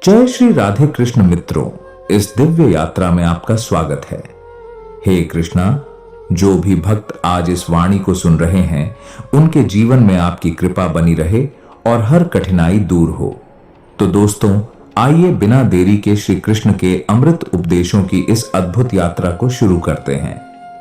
जय श्री राधे कृष्ण मित्रों, इस दिव्य यात्रा में आपका स्वागत है। हे कृष्णा, जो भी भक्त आज इस वाणी को सुन रहे हैं उनके जीवन में आपकी कृपा बनी रहे और हर कठिनाई दूर हो। तो दोस्तों, आइए बिना देरी के श्री कृष्ण के अमृत उपदेशों की इस अद्भुत यात्रा को शुरू करते हैं।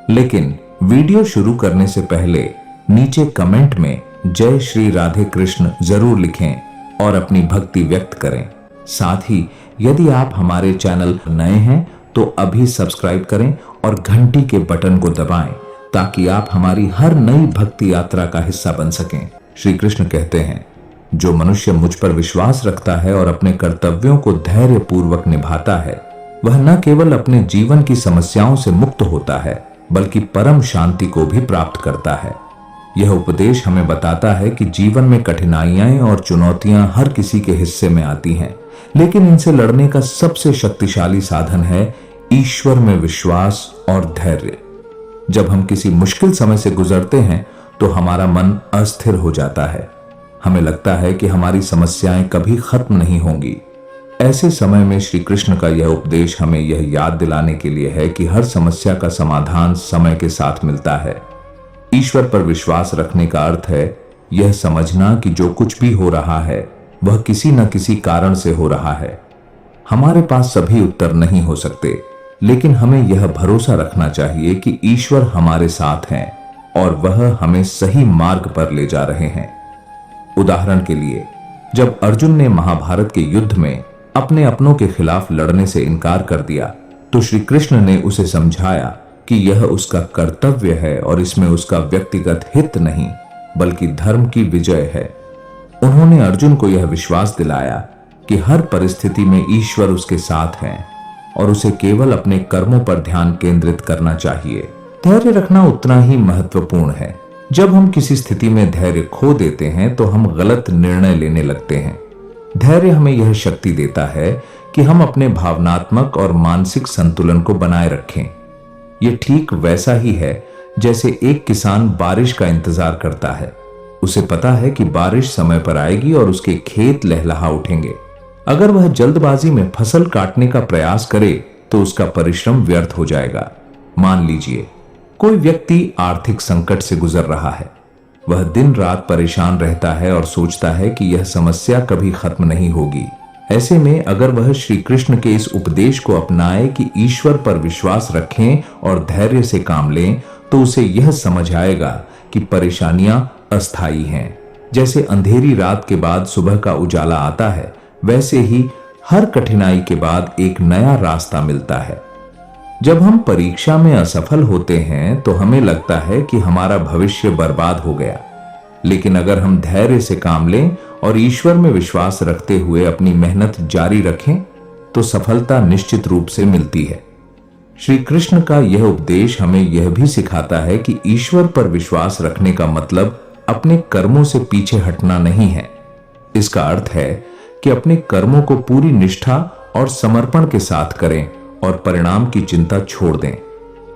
लेकिन वीडियो शुरू करने से पहले नीचे कमेंट में जय श्री राधे कृष्ण जरूर लिखें और अपनी भक्ति व्यक्त करें। साथ ही यदि आप हमारे चैनल नए हैं तो अभी सब्सक्राइब करें और घंटी के बटन को दबाएं ताकि आप हमारी हर नई भक्ति यात्रा का हिस्सा बन सकें। श्री कृष्ण कहते हैं, जो मनुष्य मुझ पर विश्वास रखता है और अपने कर्तव्यों को धैर्य पूर्वक निभाता है, वह न केवल अपने जीवन की समस्याओं से मुक्त होता है बल्कि परम शांति को भी प्राप्त करता है। यह उपदेश हमें बताता है कि जीवन में कठिनाइयां और चुनौतियां हर किसी के हिस्से में आती हैं, लेकिन इनसे लड़ने का सबसे शक्तिशाली साधन है ईश्वर में विश्वास और धैर्य। जब हम किसी मुश्किल समय से गुजरते हैं तो हमारा मन अस्थिर हो जाता है। हमें लगता है कि हमारी समस्याएं कभी खत्म नहीं होंगी। ऐसे समय में श्री कृष्ण का यह उपदेश हमें यह याद दिलाने के लिए है कि हर समस्या का समाधान समय के साथ मिलता है। ईश्वर पर विश्वास रखने का अर्थ है यह समझना कि जो कुछ भी हो रहा है वह किसी न किसी कारण से हो रहा है। हमारे पास सभी उत्तर नहीं हो सकते, लेकिन हमें यह भरोसा रखना चाहिए कि ईश्वर हमारे साथ हैं और वह हमें सही मार्ग पर ले जा रहे हैं। उदाहरण के लिए, जब अर्जुन ने महाभारत के युद्ध में अपने अपनों के खिलाफ लड़ने से इनकार कर दिया तो श्री कृष्ण ने उसे समझाया कि यह उसका कर्तव्य है और इसमें उसका व्यक्तिगत हित नहीं बल्कि धर्म की विजय है। उन्होंने अर्जुन को यह विश्वास दिलाया कि हर परिस्थिति में ईश्वर उसके साथ है और उसे केवल अपने कर्मों पर ध्यान केंद्रित करना चाहिए। धैर्य रखना उतना ही महत्वपूर्ण है। जब हम किसी स्थिति में धैर्य खो देते हैं तो हम गलत निर्णय लेने लगते हैं। धैर्य हमें यह शक्ति देता है कि हम अपने भावनात्मक और मानसिक संतुलन को बनाए रखें। यह ठीक वैसा ही है जैसे एक किसान बारिश का इंतजार करता है। उसे पता है कि बारिश समय पर आएगी और उसके खेत लहलहा उठेंगे। अगर वह जल्दबाजी में फसल काटने का प्रयास करे तो उसका परिश्रम व्यर्थ हो जाएगा। मान लीजिए कोई व्यक्ति आर्थिक संकट से गुजर रहा है। वह दिन रात परेशान रहता है और सोचता है कि यह समस्या कभी खत्म नहीं होगी। ऐसे में अगर वह श्री कृष्ण के इस उपदेश को अपनाए कि ईश्वर पर विश्वास रखें और धैर्य से काम लें, तो उसे यह समझ आएगा कि परेशानियां अस्थायी हैं। जैसे अंधेरी रात के बाद सुबह का उजाला आता है, वैसे ही हर कठिनाई के बाद एक नया रास्ता मिलता है। जब हम परीक्षा में असफल होते हैं तो हमें लगता है कि हमारा भविष्य बर्बाद हो गया, लेकिन अगर हम धैर्य से काम लें और ईश्वर में विश्वास रखते हुए अपनी मेहनत जारी रखें तो सफलता निश्चित रूप से मिलती है। श्री कृष्ण का यह उपदेश हमें यह भी सिखाता है कि ईश्वर पर विश्वास रखने का मतलब अपने कर्मों से पीछे हटना नहीं है। इसका अर्थ है कि अपने कर्मों को पूरी निष्ठा और समर्पण के साथ करें और परिणाम की चिंता छोड़ दें।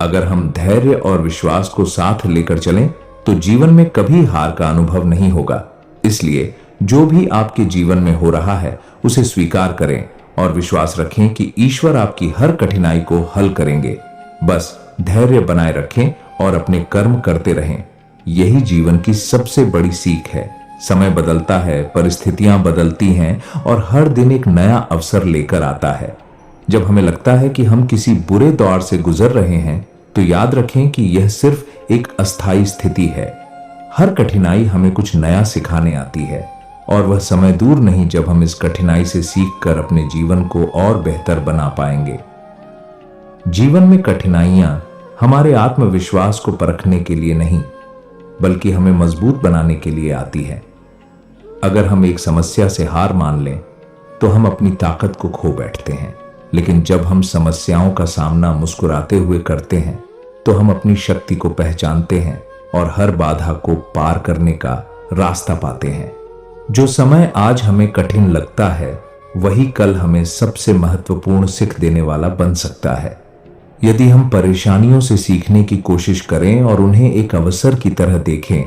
अगर हम धैर्य और विश्वास को साथ लेकर चलें तो जीवन में कभी हार का अनुभव नहीं होगा। इसलिए जो भी आपके जीवन में हो रहा है उसे स्वीकार करें और विश्वास रखें कि ईश्वर आपकी हर कठिनाई को हल करेंगे। बस धैर्य बनाए रखें और अपने कर्म करते रहें। यही जीवन की सबसे बड़ी सीख है। समय बदलता है, परिस्थितियां बदलती हैं और हर दिन एक नया अवसर लेकर आता है। जब हमें लगता है कि हम किसी बुरे दौर से गुजर रहे हैं तो याद रखें कि यह सिर्फ एक अस्थायी स्थिति है। हर कठिनाई हमें कुछ नया सिखाने आती है और वह समय दूर नहीं जब हम इस कठिनाई से सीखकर अपने जीवन को और बेहतर बना पाएंगे। जीवन में कठिनाइयां हमारे आत्मविश्वास को परखने के लिए नहीं बल्कि हमें मजबूत बनाने के लिए आती है। अगर हम एक समस्या से हार मान लें तो हम अपनी ताकत को खो बैठते हैं, लेकिन जब हम समस्याओं का सामना मुस्कुराते हुए करते हैं तो हम अपनी शक्ति को पहचानते हैं और हर बाधा को पार करने का रास्ता पाते हैं। जो समय आज हमें कठिन लगता है वही कल हमें सबसे महत्वपूर्ण सीख देने वाला बन सकता है। यदि हम परेशानियों से सीखने की कोशिश करें और उन्हें एक अवसर की तरह देखें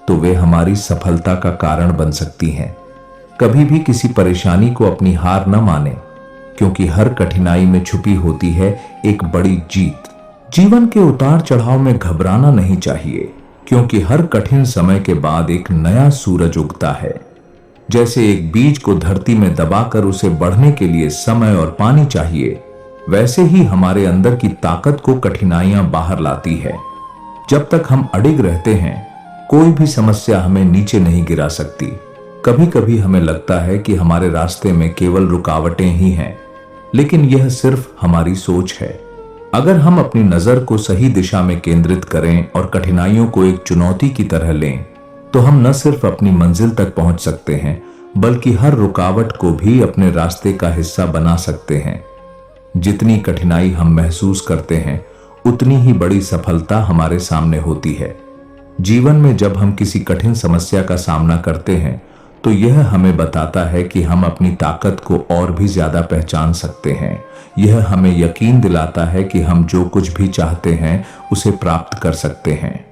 तो वे हमारी सफलता का कारण बन सकती हैं। कभी भी किसी परेशानी को अपनी हार न माने, क्योंकि हर कठिनाई में छुपी होती है एक बड़ी जीत। जीवन के उतार चढ़ाव में घबराना नहीं चाहिए, क्योंकि हर कठिन समय के बाद एक नया सूरज उगता है। जैसे एक बीज को धरती में दबाकर उसे बढ़ने के लिए समय और पानी चाहिए, वैसे ही हमारे अंदर की ताकत को कठिनाइयां बाहर लाती है। जब तक हम अडिग रहते हैं, कोई भी समस्या हमें नीचे नहीं गिरा सकती। कभी कभी हमें लगता है कि हमारे रास्ते में केवल रुकावटें ही हैं, लेकिन यह सिर्फ हमारी सोच है। अगर हम अपनी नजर को सही दिशा में केंद्रित करें और कठिनाइयों को एक चुनौती की तरह लें, तो हम न सिर्फ अपनी मंजिल तक पहुंच सकते हैं, बल्कि हर रुकावट को भी अपने रास्ते का हिस्सा बना सकते हैं। जितनी कठिनाई हम महसूस करते हैं, उतनी ही बड़ी सफलता हमारे सामने होती है। जीवन में जब हम किसी कठिन समस्या का सामना करते हैं, तो यह हमें बताता है कि हम अपनी ताकत को और भी ज्यादा पहचान सकते हैं। यह हमें यकीन दिलाता है कि हम जो कुछ भी चाहते हैं उसे प्राप्त कर सकते हैं।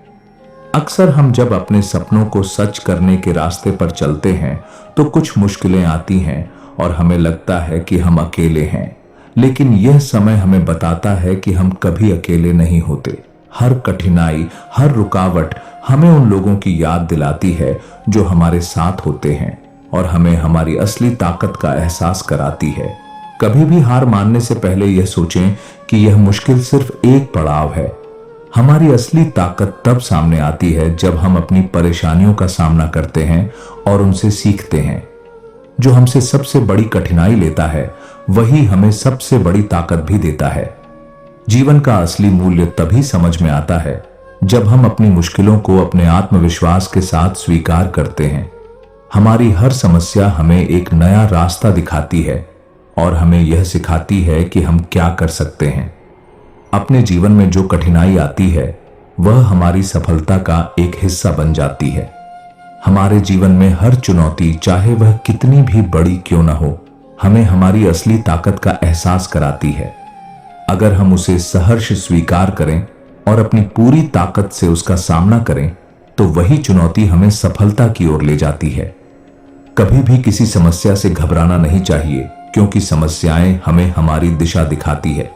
अक्सर हम जब अपने सपनों को सच करने के रास्ते पर चलते हैं, तो कुछ मुश्किलें आती हैं और हमें लगता है कि हम अकेले हैं। लेकिन यह समय हमें बताता है कि हम कभी अकेले नहीं होते। हर कठिनाई, हर रुकावट हमें उन लोगों की याद दिलाती है जो हमारे साथ होते हैं और हमें हमारी असली ताकत का एहसास कराती है। कभी भी हार मानने से पहले यह सोचें कि यह मुश्किल सिर्फ एक पड़ाव है। हमारी असली ताकत तब सामने आती है जब हम अपनी परेशानियों का सामना करते हैं और उनसे सीखते हैं। जो हमसे सबसे बड़ी कठिनाई लेता है, वही हमें सबसे बड़ी ताकत भी देता है। जीवन का असली मूल्य तभी समझ में आता है जब हम अपनी मुश्किलों को अपने आत्मविश्वास के साथ स्वीकार करते हैं। हमारी हर समस्या हमें एक नया रास्ता दिखाती है और हमें यह सिखाती है कि हम क्या कर सकते हैं। अपने जीवन में जो कठिनाई आती है, वह हमारी सफलता का एक हिस्सा बन जाती है। हमारे जीवन में हर चुनौती, चाहे वह कितनी भी बड़ी क्यों न हो, हमें हमारी असली ताकत का एहसास कराती है। अगर हम उसे सहर्ष स्वीकार करें और अपनी पूरी ताकत से उसका सामना करें, तो वही चुनौती हमें सफलता की ओर ले जाती है। कभी भी किसी समस्या से घबराना नहीं चाहिए, क्योंकि समस्याएं हमें हमारी दिशा दिखाती है।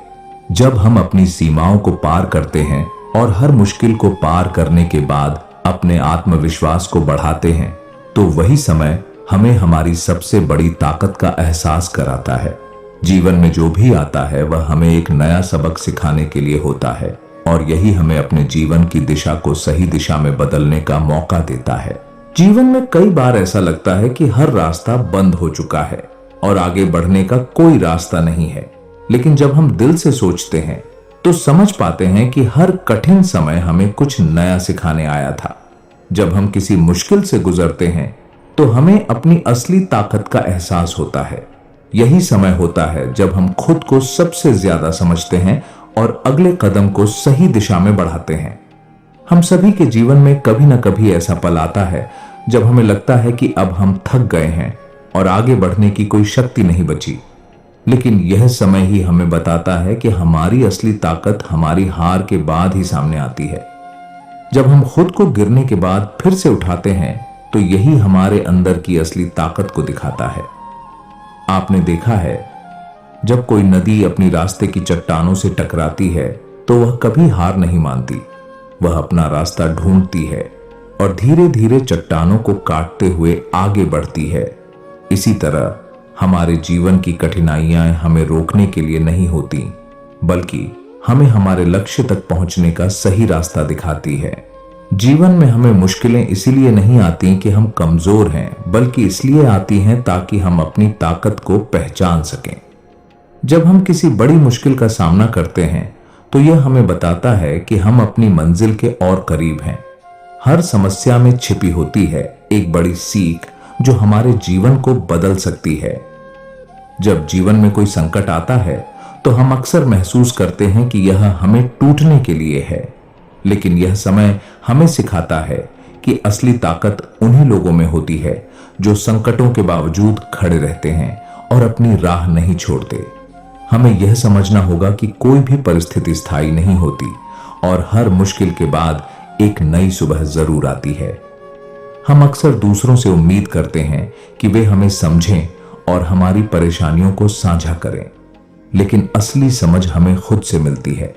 जब हम अपनी सीमाओं को पार करते हैं और हर मुश्किल को पार करने के बाद अपने आत्मविश्वास को बढ़ाते हैं, तो वही समय हमें हमारी सबसे बड़ी ताकत का एहसास कराता है। जीवन में जो भी आता है, वह हमें एक नया सबक सिखाने के लिए होता है, और यही हमें अपने जीवन की दिशा को सही दिशा में बदलने का मौका देता है। जीवन में कई बार ऐसा लगता है कि हर रास्ता बंद हो चुका है और आगे बढ़ने का कोई रास्ता नहीं है। लेकिन जब हम दिल से सोचते हैं, तो समझ पाते हैं कि हर कठिन समय हमें कुछ नया सिखाने आया था। जब हम किसी मुश्किल से गुजरते हैं, तो हमें अपनी असली ताकत का एहसास होता है। यही समय होता है जब हम खुद को सबसे ज्यादा समझते हैं और अगले कदम को सही दिशा में बढ़ाते हैं। हम सभी के जीवन में कभी ना कभी ऐसा पल आता है जब हमें लगता है कि अब हम थक गए हैं और आगे बढ़ने की कोई शक्ति नहीं बची। लेकिन यह समय ही हमें बताता है कि हमारी असली ताकत हमारी हार के बाद ही सामने आती है। जब हम खुद को गिरने के बाद फिर से उठाते हैं, तो यही हमारे अंदर की असली ताकत को दिखाता है। आपने देखा है, जब कोई नदी अपनी रास्ते की चट्टानों से टकराती है, तो वह कभी हार नहीं मानती। वह अपना रास्ता ढूंढती है और धीरे धीरे चट्टानों को काटते हुए आगे बढ़ती है। इसी तरह हमारे जीवन की कठिनाइयां हमें रोकने के लिए नहीं होती, बल्कि हमें हमारे लक्ष्य तक पहुंचने का सही रास्ता दिखाती है। जीवन में हमें मुश्किलें इसीलिए नहीं आती कि हम कमजोर हैं, बल्कि इसलिए आती हैं ताकि हम अपनी ताकत को पहचान सकें। जब हम किसी बड़ी मुश्किल का सामना करते हैं, तो यह हमें बताता है कि हम अपनी मंजिल के और करीब हैं। हर समस्या में छिपी होती है एक बड़ी सीख जो हमारे जीवन को बदल सकती है। जब जीवन में कोई संकट आता है, तो हम अक्सर महसूस करते हैं कि यह हमें टूटने के लिए है, लेकिन यह समय हमें सिखाता है कि असली ताकत उन्हीं लोगों में होती है जो संकटों के बावजूद खड़े रहते हैं और अपनी राह नहीं छोड़ते। हमें यह समझना होगा कि कोई भी परिस्थिति स्थायी नहीं होती और हर मुश्किल के बाद एक नई सुबह जरूर आती है। हम अक्सर दूसरों से उम्मीद करते हैं कि वे हमें समझें और हमारी परेशानियों को साझा करें, लेकिन असली समझ हमें खुद से मिलती है।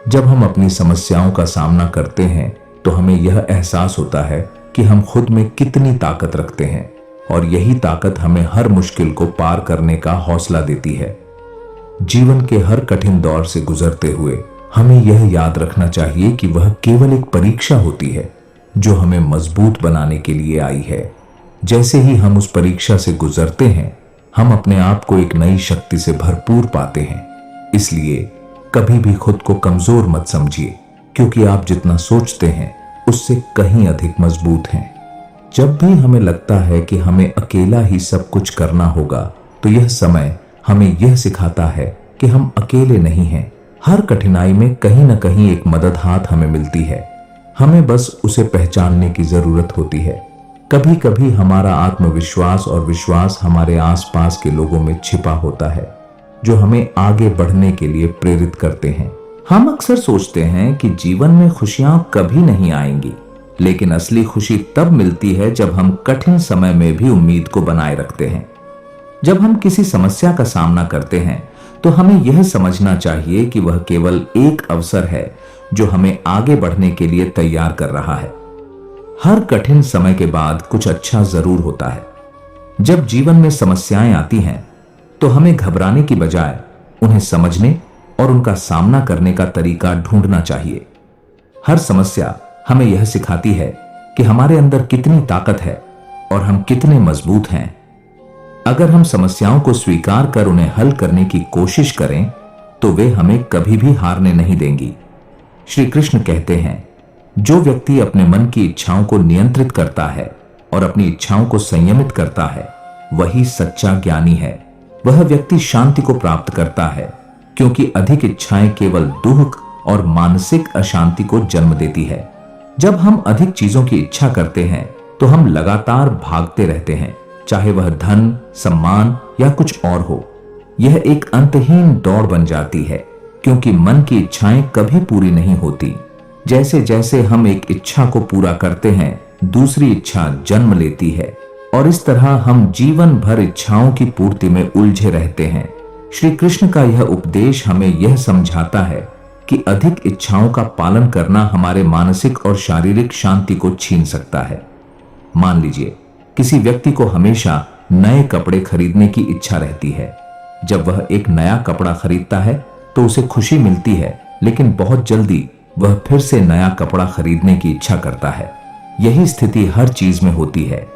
जब हम अपनी समस्याओं का सामना करते हैं तो हमें यह एहसास होता है कि हम खुद में कितनी ताकत रखते हैं, और यही ताकत हमें हर मुश्किल को पार करने का हौसला देती है। जीवन के हर कठिन दौर से गुजरते हुए हमें यह याद रखना चाहिए कि वह केवल एक परीक्षा होती है जो हमें मजबूत बनाने के लिए आई है। जैसे ही हम उस परीक्षा से गुजरते हैं, हम अपने आप को एक नई शक्ति से भरपूर पाते हैं। इसलिए कभी भी खुद को कमजोर मत समझिए, क्योंकि आप जितना सोचते हैं उससे कहीं अधिक मजबूत हैं। जब भी हमें लगता है कि हमें अकेला ही सब कुछ करना होगा, तो यह समय हमें यह सिखाता है कि हम अकेले नहीं हैं। हर कठिनाई में कहीं ना कहीं एक मदद हाथ हमें मिलती है। हमें बस उसे पहचानने की जरूरत होती है। कभी कभी हमारा आत्मविश्वास और विश्वास हमारे आसपास के लोगों में छिपा होता है, जो हमें आगे बढ़ने के लिए प्रेरित करते हैं। हम अक्सर सोचते हैं कि जीवन में खुशियां कभी नहीं आएंगी, लेकिन असली खुशी तब मिलती है जब हम कठिन समय में भी उम्मीद को बनाए रखते हैं। जब हम किसी समस्या का सामना करते हैं तो हमें यह समझना चाहिए कि वह केवल एक अवसर है जो हमें आगे बढ़ने के लिए तैयार कर रहा है। हर कठिन समय के बाद कुछ अच्छा जरूर होता है। जब जीवन में समस्याएं आती हैं तो हमें घबराने की बजाय उन्हें समझने और उनका सामना करने का तरीका ढूंढना चाहिए। हर समस्या हमें यह सिखाती है कि हमारे अंदर कितनी ताकत है और हम कितने मजबूत हैं। अगर हम समस्याओं को स्वीकार कर उन्हें हल करने की कोशिश करें तो वे हमें कभी भी हारने नहीं देंगी। श्री कृष्ण कहते हैं, जो व्यक्ति अपने मन की इच्छाओं को नियंत्रित करता है और अपनी इच्छाओं को संयमित करता है, वही सच्चा ज्ञानी है। वह व्यक्ति शांति को प्राप्त करता है, क्योंकि अधिक इच्छाएं केवल दुख और मानसिक अशांति को जन्म देती है। जब हम अधिक चीजों की इच्छा करते हैं तो हम लगातार भागते रहते हैं, चाहे वह धन, सम्मान या कुछ और हो। यह एक अंतहीन दौड़ बन जाती है, क्योंकि मन की इच्छाएं कभी पूरी नहीं होती। जैसे जैसे हम एक इच्छा को पूरा करते हैं, दूसरी इच्छा जन्म लेती है, और इस तरह हम जीवन भर इच्छाओं की पूर्ति में उलझे रहते हैं। श्री कृष्ण का यह उपदेश हमें यह समझाता है कि अधिक इच्छाओं का पालन करना हमारे मानसिक और शारीरिक शांति को छीन सकता है। मान लीजिए, किसी व्यक्ति को हमेशा नए कपड़े खरीदने की इच्छा रहती है। जब वह एक नया कपड़ा खरीदता है तो उसे खुशी मिलती है, लेकिन बहुत जल्दी वह फिर से नया कपड़ा खरीदने की इच्छा करता है। यही स्थिति हर चीज में होती है,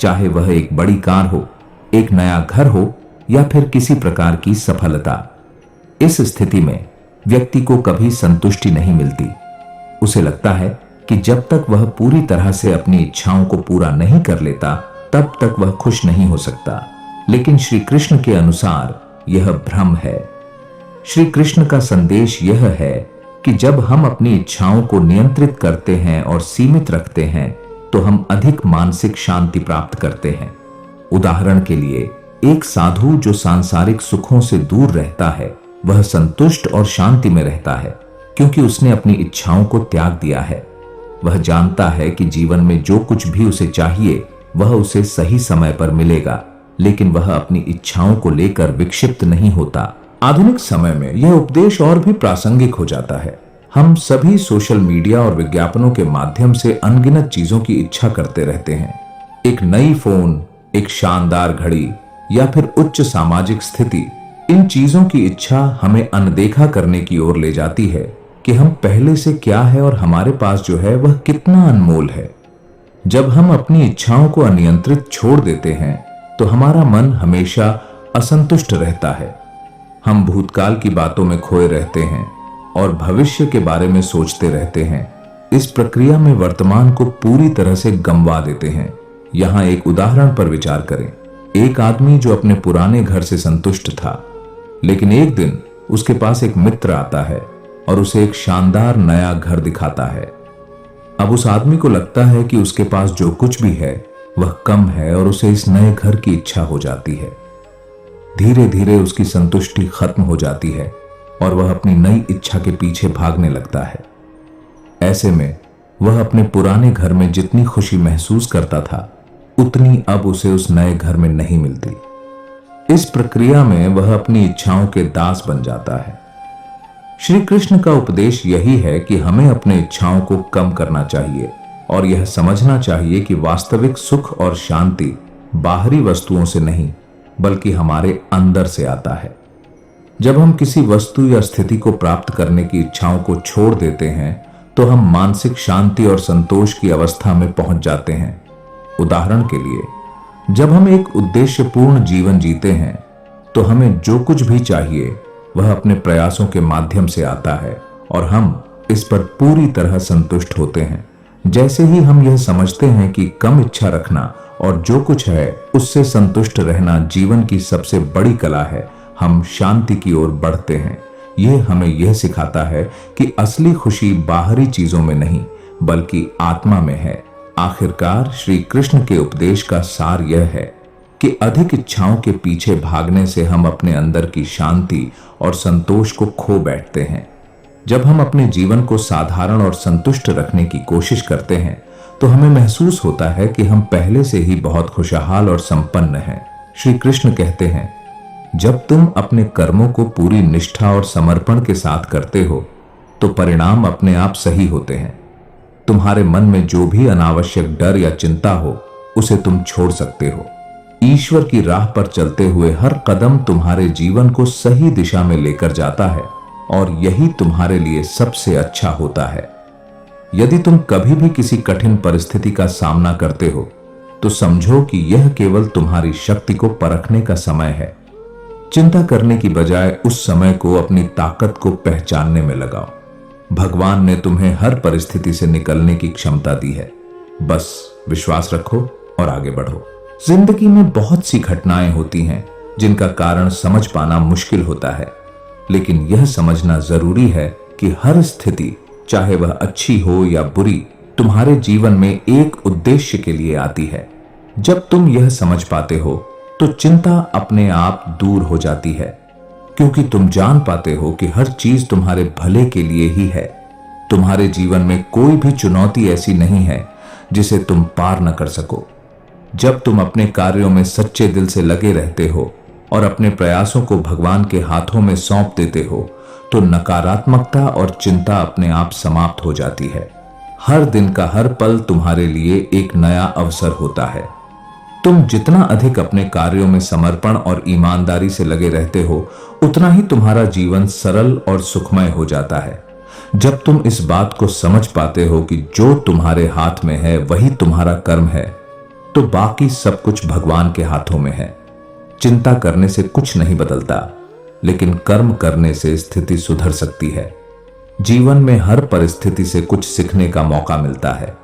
चाहे वह एक बड़ी कार हो, एक नया घर हो या फिर किसी प्रकार की सफलता। इस स्थिति में व्यक्ति को कभी संतुष्टि नहीं मिलती। उसे लगता है कि जब तक वह पूरी तरह से अपनी इच्छाओं को पूरा नहीं कर लेता, तब तक वह खुश नहीं हो सकता। लेकिन श्री कृष्ण के अनुसार यह भ्रम है। श्री कृष्ण का संदेश यह है कि जब हम अपनी इच्छाओं को नियंत्रित करते हैं और सीमित रखते हैं, तो हम अधिक मानसिक शांति प्राप्त करते हैं। उदाहरण के लिए, एक साधु जो सांसारिक सुखों से दूर रहता है, वह संतुष्ट और शांति में रहता है, क्योंकि उसने अपनी इच्छाओं को त्याग दिया है। वह जानता है कि जीवन में जो कुछ भी उसे चाहिए वह उसे सही समय पर मिलेगा, लेकिन वह अपनी इच्छाओं को लेकर विक्षिप्त नहीं होता। आधुनिक समय में यह उपदेश और भी प्रासंगिक हो जाता है। हम सभी सोशल मीडिया और विज्ञापनों के माध्यम से अनगिनत चीजों की इच्छा करते रहते हैं। एक नई फोन, एक शानदार घड़ी या फिर उच्च सामाजिक स्थिति, इन चीजों की इच्छा हमें अनदेखा करने की ओर ले जाती है कि हम पहले से क्या है और हमारे पास जो है वह कितना अनमोल है। जब हम अपनी इच्छाओं को अनियंत्रित छोड़ देते हैं तो हमारा मन हमेशा असंतुष्ट रहता है। हम भूतकाल की बातों में खोए रहते हैं और भविष्य के बारे में सोचते रहते हैं। इस प्रक्रिया में वर्तमान को पूरी तरह से गंवा देते हैं। यहाँ एक उदाहरण पर विचार करें। एक आदमी जो अपने पुराने घर से संतुष्ट था, लेकिन एक दिन उसके पास एक मित्र आता है और उसे एक शानदार नया घर दिखाता है। अब उस आदमी को लगता है कि उसके पास जो कुछ भी है वह कम है और उसे इस नए घर की इच्छा हो जाती है। धीरे धीरे उसकी संतुष्टि खत्म हो जाती है और वह अपनी नई इच्छा के पीछे भागने लगता है। ऐसे में वह अपने पुराने घर में जितनी खुशी महसूस करता था, उतनी अब उसे उस नए घर में नहीं मिलती। इस प्रक्रिया में वह अपनी इच्छाओं के दास बन जाता है। श्री कृष्ण का उपदेश यही है कि हमें अपनी इच्छाओं को कम करना चाहिए और यह समझना चाहिए कि वास्तविक सुख और शांति बाहरी वस्तुओं से नहीं, बल्कि हमारे अंदर से आता है। जब हम किसी वस्तु या स्थिति को प्राप्त करने की इच्छाओं को छोड़ देते हैं, तो हम मानसिक शांति और संतोष की अवस्था में पहुंच जाते हैं। उदाहरण के लिए, जब हम एक उद्देश्यपूर्ण जीवन जीते हैं, तो हमें जो कुछ भी चाहिए वह अपने प्रयासों के माध्यम से आता है और हम इस पर पूरी तरह संतुष्ट होते हैं। जैसे ही हम यह समझते हैं कि कम इच्छा रखना और जो कुछ है उससे संतुष्ट रहना जीवन की सबसे बड़ी कला है, हम शांति की ओर बढ़ते हैं। यह हमें यह सिखाता है कि असली खुशी बाहरी चीजों में नहीं, बल्कि आत्मा में है। आखिरकार श्री कृष्ण के उपदेश का सार यह है कि अधिक इच्छाओं के पीछे भागने से हम अपने अंदर की शांति और संतोष को खो बैठते हैं। जब हम अपने जीवन को साधारण और संतुष्ट रखने की कोशिश करते हैं, तो हमें महसूस होता है कि हम पहले से ही बहुत खुशहाल और संपन्न हैं। श्री कृष्ण कहते हैं, जब तुम अपने कर्मों को पूरी निष्ठा और समर्पण के साथ करते हो, तो परिणाम अपने आप सही होते हैं। तुम्हारे मन में जो भी अनावश्यक डर या चिंता हो, उसे तुम छोड़ सकते हो। ईश्वर की राह पर चलते हुए हर कदम तुम्हारे जीवन को सही दिशा में लेकर जाता है और यही तुम्हारे लिए सबसे अच्छा होता है। यदि तुम कभी भी किसी कठिन परिस्थिति का सामना करते हो, तो समझो कि यह केवल तुम्हारी शक्ति को परखने का समय है। चिंता करने की बजाय उस समय को अपनी ताकत को पहचानने में लगाओ। भगवान ने तुम्हें हर परिस्थिति से निकलने की क्षमता दी है। बस विश्वास रखो और आगे बढ़ो। जिंदगी में बहुत सी घटनाएं होती हैं जिनका कारण समझ पाना मुश्किल होता है, लेकिन यह समझना जरूरी है कि हर स्थिति, चाहे वह अच्छी हो या बुरी, तुम्हारे जीवन में एक उद्देश्य के लिए आती है। जब तुम यह समझ पाते हो, तो चिंता अपने आप दूर हो जाती है, क्योंकि तुम जान पाते हो कि हर चीज तुम्हारे भले के लिए ही है। तुम्हारे जीवन में कोई भी चुनौती ऐसी नहीं है जिसे तुम पार न कर सको। जब तुम अपने कार्यों में सच्चे दिल से लगे रहते हो और अपने प्रयासों को भगवान के हाथों में सौंप देते हो, तो नकारात्मकता और चिंता अपने आप समाप्त हो जाती है। हर दिन का हर पल तुम्हारे लिए एक नया अवसर होता है। तुम जितना अधिक अपने कार्यों में समर्पण और ईमानदारी से लगे रहते हो, उतना ही तुम्हारा जीवन सरल और सुखमय हो जाता है। जब तुम इस बात को समझ पाते हो कि जो तुम्हारे हाथ में है वही तुम्हारा कर्म है, तो बाकी सब कुछ भगवान के हाथों में है। चिंता करने से कुछ नहीं बदलता, लेकिन कर्म करने से स्थिति सुधर सकती है। जीवन में हर परिस्थिति से कुछ सीखने का मौका मिलता है।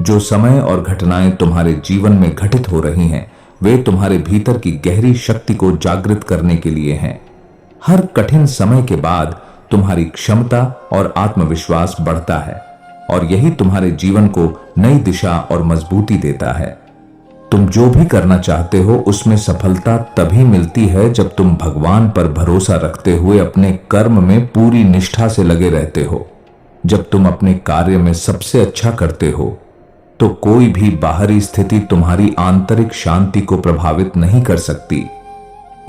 जो समय और घटनाएं तुम्हारे जीवन में घटित हो रही हैं, वे तुम्हारे भीतर की गहरी शक्ति को जागृत करने के लिए हैं। हर कठिन समय के बाद तुम्हारी क्षमता और आत्मविश्वास बढ़ता है और यही तुम्हारे जीवन को नई दिशा और मजबूती देता है। तुम जो भी करना चाहते हो, उसमें सफलता तभी मिलती है जब तुम भगवान पर भरोसा रखते हुए अपने कर्म में पूरी निष्ठा से लगे रहते हो। जब तुम अपने कार्य में सबसे अच्छा करते हो, तो कोई भी बाहरी स्थिति तुम्हारी आंतरिक शांति को प्रभावित नहीं कर सकती।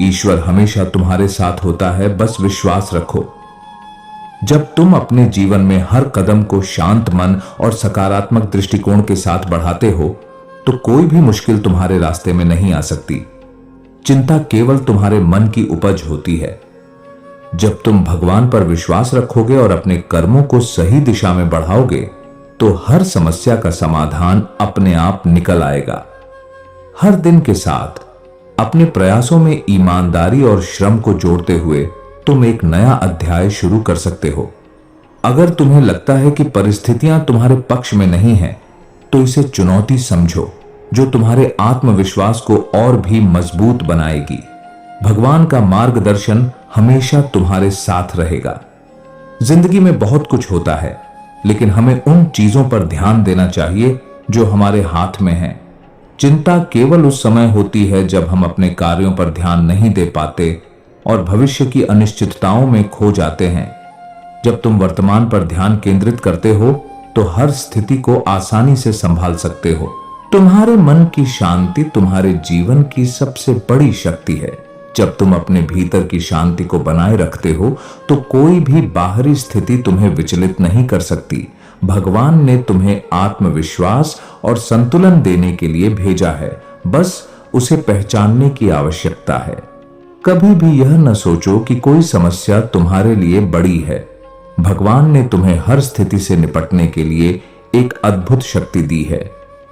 ईश्वर हमेशा तुम्हारे साथ होता है, बस विश्वास रखो। जब तुम अपने जीवन में हर कदम को शांत मन और सकारात्मक दृष्टिकोण के साथ बढ़ाते हो, तो कोई भी मुश्किल तुम्हारे रास्ते में नहीं आ सकती। चिंता केवल तुम्हारे मन की उपज होती है। जब तुम भगवान पर विश्वास रखोगे और अपने कर्मों को सही दिशा में बढ़ाओगे, तो हर समस्या का समाधान अपने आप निकल आएगा। हर दिन के साथ अपने प्रयासों में ईमानदारी और श्रम को जोड़ते हुए तुम एक नया अध्याय शुरू कर सकते हो। अगर तुम्हें लगता है कि परिस्थितियां तुम्हारे पक्ष में नहीं हैं, तो इसे चुनौती समझो, जो तुम्हारे आत्मविश्वास को और भी मजबूत बनाएगी। भगवान का मार्गदर्शन हमेशा तुम्हारे साथ रहेगा। जिंदगी में बहुत कुछ होता है, लेकिन हमें उन चीजों पर ध्यान देना चाहिए जो हमारे हाथ में हैं। चिंता केवल उस समय होती है जब हम अपने कार्यों पर ध्यान नहीं दे पाते और भविष्य की अनिश्चितताओं में खो जाते हैं। जब तुम वर्तमान पर ध्यान केंद्रित करते हो, तो हर स्थिति को आसानी से संभाल सकते हो। तुम्हारे मन की शांति तुम्हारे जीवन की सबसे बड़ी शक्ति है। जब तुम अपने भीतर की शांति को बनाए रखते हो तो कोई भी बाहरी स्थिति तुम्हें विचलित नहीं कर सकती। भगवान ने तुम्हें आत्मविश्वास और संतुलन देने के लिए भेजा है, बस उसे पहचानने की आवश्यकता है। कभी भी यह न सोचो कि कोई समस्या तुम्हारे लिए बड़ी है। भगवान ने तुम्हें हर स्थिति से निपटने के लिए एक अद्भुत शक्ति दी है।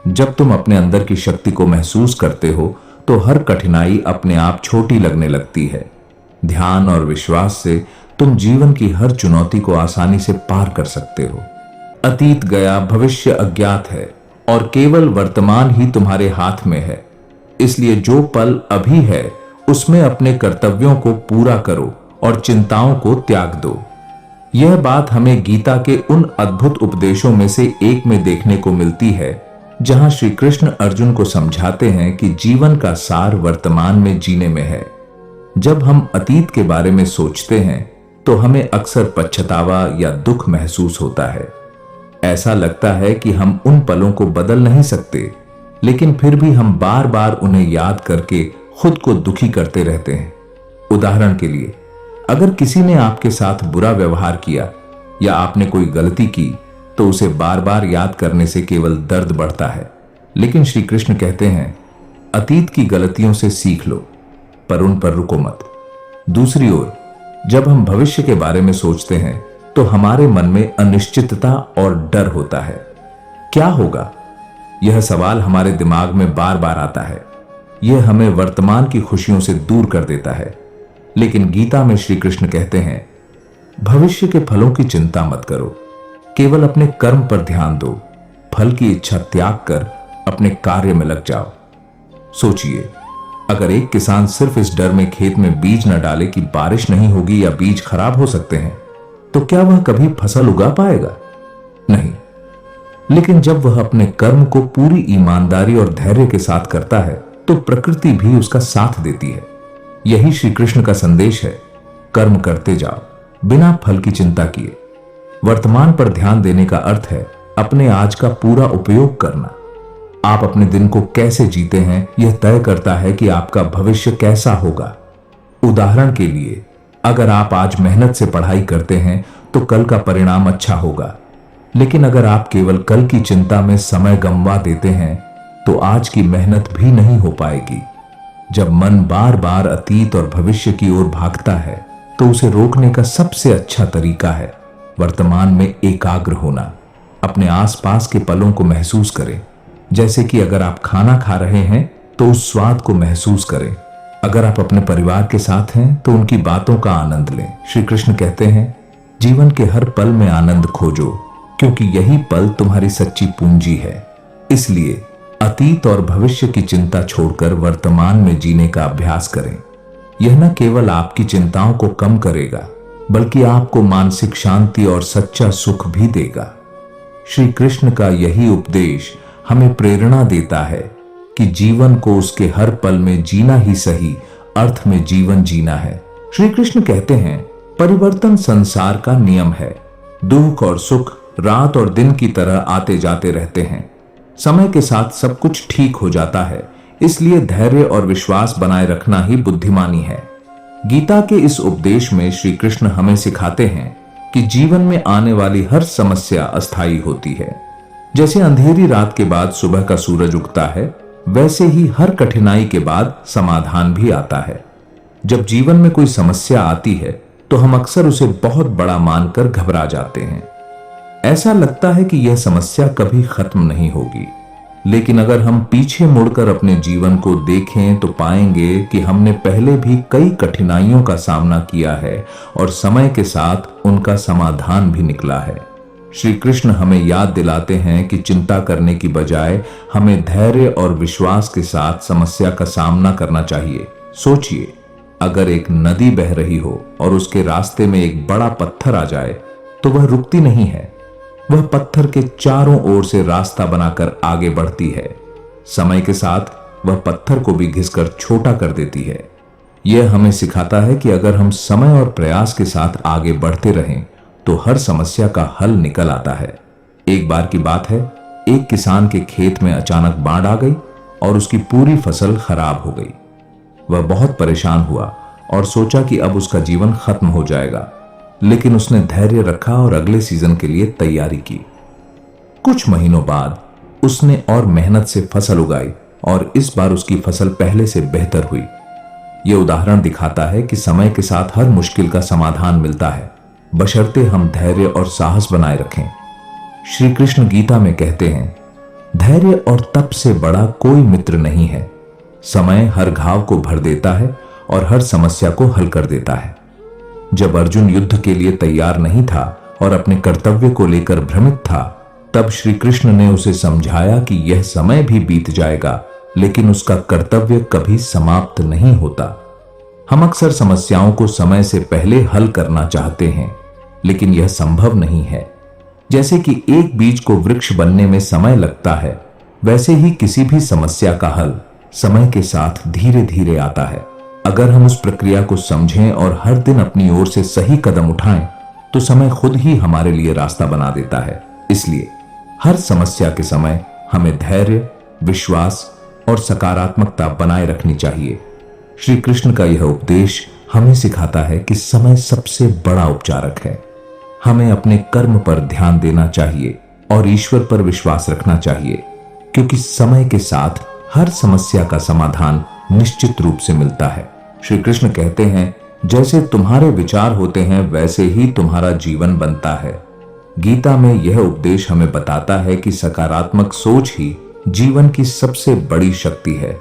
जब तुम अपने अंदर की शक्ति को महसूस करते हो तो हर कठिनाई अपने आप छोटी लगने लगती है। ध्यान और विश्वास से तुम जीवन की हर चुनौती को आसानी से पार कर सकते हो। अतीत गया, भविष्य अज्ञात है और केवल वर्तमान ही तुम्हारे हाथ में है। इसलिए जो पल अभी है उसमें अपने कर्तव्यों को पूरा करो और चिंताओं को त्याग दो। यह बात हमें गीता के उन अद्भुत उपदेशों में से एक में देखने को मिलती है, जहां श्री कृष्ण अर्जुन को समझाते हैं कि जीवन का सार वर्तमान में जीने में है। जब हम अतीत के बारे में सोचते हैं तो हमें अक्सर पछतावा या दुख महसूस होता है। ऐसा लगता है कि हम उन पलों को बदल नहीं सकते, लेकिन फिर भी हम बार बार उन्हें याद करके खुद को दुखी करते रहते हैं। उदाहरण के लिए, अगर किसी ने आपके साथ बुरा व्यवहार किया या आपने कोई गलती की तो उसे बार बार याद करने से केवल दर्द बढ़ता है। लेकिन श्री कृष्ण कहते हैं, अतीत की गलतियों से सीख लो, पर उन पर रुको मत। दूसरी ओर, जब हम भविष्य के बारे में सोचते हैं तो हमारे मन में अनिश्चितता और डर होता है। क्या होगा? यह सवाल हमारे दिमाग में बार बार आता है। यह हमें वर्तमान की खुशियों से दूर कर देता है। लेकिन गीता में श्री कृष्ण कहते हैं, भविष्य के फलों की चिंता मत करो, केवल अपने कर्म पर ध्यान दो। फल की इच्छा त्याग कर अपने कार्य में लग जाओ। सोचिए, अगर एक किसान सिर्फ इस डर में खेत में बीज न डाले कि बारिश नहीं होगी या बीज खराब हो सकते हैं, तो क्या वह कभी फसल उगा पाएगा? नहीं। लेकिन जब वह अपने कर्म को पूरी ईमानदारी और धैर्य के साथ करता है तो प्रकृति भी उसका साथ देती है। यही श्री कृष्ण का संदेश है। कर्म करते जाओ, बिना फल की चिंता किए। वर्तमान पर ध्यान देने का अर्थ है अपने आज का पूरा उपयोग करना। आप अपने दिन को कैसे जीते हैं, यह तय करता है कि आपका भविष्य कैसा होगा। उदाहरण के लिए, अगर आप आज मेहनत से पढ़ाई करते हैं तो कल का परिणाम अच्छा होगा। लेकिन अगर आप केवल कल की चिंता में समय गंवा देते हैं तो आज की मेहनत भी नहीं हो पाएगी। जब मन बार बार अतीत और भविष्य की ओर भागता है तो उसे रोकने का सबसे अच्छा तरीका है वर्तमान में एकाग्र होना। अपने आसपास के पलों को महसूस करें। जैसे कि अगर आप खाना खा रहे हैं तो उस स्वाद को महसूस करें। अगर आप अपने परिवार के साथ हैं तो उनकी बातों का आनंद लें। श्री कृष्ण कहते हैं, जीवन के हर पल में आनंद खोजो, क्योंकि यही पल तुम्हारी सच्ची पूंजी है। इसलिए अतीत और भविष्य की चिंता छोड़कर वर्तमान में जीने का अभ्यास करें। यह न केवल आपकी चिंताओं को कम करेगा, बल्कि आपको मानसिक शांति और सच्चा सुख भी देगा। श्री कृष्ण का यही उपदेश हमें प्रेरणा देता है कि जीवन को उसके हर पल में जीना ही सही अर्थ में जीवन जीना है। श्री कृष्ण कहते हैं, परिवर्तन संसार का नियम है। दुख और सुख रात और दिन की तरह आते जाते रहते हैं। समय के साथ सब कुछ ठीक हो जाता है। इसलिए धैर्य और विश्वास बनाए रखना ही बुद्धिमानी है। गीता के इस उपदेश में श्री कृष्ण हमें सिखाते हैं कि जीवन में आने वाली हर समस्या अस्थायी होती है। जैसे अंधेरी रात के बाद सुबह का सूरज उगता है, वैसे ही हर कठिनाई के बाद समाधान भी आता है। जब जीवन में कोई समस्या आती है तो हम अक्सर उसे बहुत बड़ा मानकर घबरा जाते हैं। ऐसा लगता है कि यह समस्या कभी खत्म नहीं होगी। लेकिन अगर हम पीछे मुड़कर अपने जीवन को देखें तो पाएंगे कि हमने पहले भी कई कठिनाइयों का सामना किया है और समय के साथ उनका समाधान भी निकला है। श्री कृष्ण हमें याद दिलाते हैं कि चिंता करने की बजाय हमें धैर्य और विश्वास के साथ समस्या का सामना करना चाहिए। सोचिए, अगर एक नदी बह रही हो और उसके रास्ते में एक बड़ा पत्थर आ जाए तो वह रुकती नहीं है। वह पत्थर के चारों ओर से रास्ता बनाकर आगे बढ़ती है। समय के साथ वह पत्थर को भी घिसकर छोटा कर देती है। यह हमें सिखाता है कि अगर हम समय और प्रयास के साथ आगे बढ़ते रहें तो हर समस्या का हल निकल आता है। एक बार की बात है, एक किसान के खेत में अचानक बाढ़ आ गई और उसकी पूरी फसल खराब हो गई। वह बहुत परेशान हुआ और सोचा कि अब उसका जीवन खत्म हो जाएगा, लेकिन उसने धैर्य रखा और अगले सीजन के लिए तैयारी की। कुछ महीनों बाद उसने और मेहनत से फसल उगाई और इस बार उसकी फसल पहले से बेहतर हुई। यह उदाहरण दिखाता है कि समय के साथ हर मुश्किल का समाधान मिलता है, बशर्ते हम धैर्य और साहस बनाए रखें। श्री कृष्ण गीता में कहते हैं, धैर्य और तप से बड़ा कोई मित्र नहीं है। समय हर घाव को भर देता है और हर समस्या को हल कर देता है। जब अर्जुन युद्ध के लिए तैयार नहीं था और अपने कर्तव्य को लेकर भ्रमित था, तब श्री कृष्ण ने उसे समझाया कि यह समय भी बीत जाएगा, लेकिन उसका कर्तव्य कभी समाप्त नहीं होता। हम अक्सर समस्याओं को समय से पहले हल करना चाहते हैं, लेकिन यह संभव नहीं है। जैसे कि एक बीज को वृक्ष बनने में समय लगता है, वैसे ही किसी भी समस्या का हल समय के साथ धीरे धीरे आता है। अगर हम उस प्रक्रिया को समझें और हर दिन अपनी ओर से सही कदम उठाएं, तो समय खुद ही हमारे लिए रास्ता बना देता है। इसलिए हर समस्या के समय हमें धैर्य, विश्वास और सकारात्मकता बनाए रखनी चाहिए। श्री कृष्ण का यह उपदेश हमें सिखाता है कि समय सबसे बड़ा उपचारक है। हमें अपने कर्म पर ध्यान देना चाहिए और ईश्वर पर विश्वास रखना चाहिए, क्योंकि समय के साथ हर समस्या का समाधान निश्चित रूप से मिलता है। श्री कृष्ण कहते हैं, जैसे तुम्हारे विचार होते हैं वैसे ही तुम्हारा जीवन बनता है। गीता में यह उपदेश हमें बताता है कि सकारात्मक सोच ही जीवन की सबसे बड़ी शक्ति है।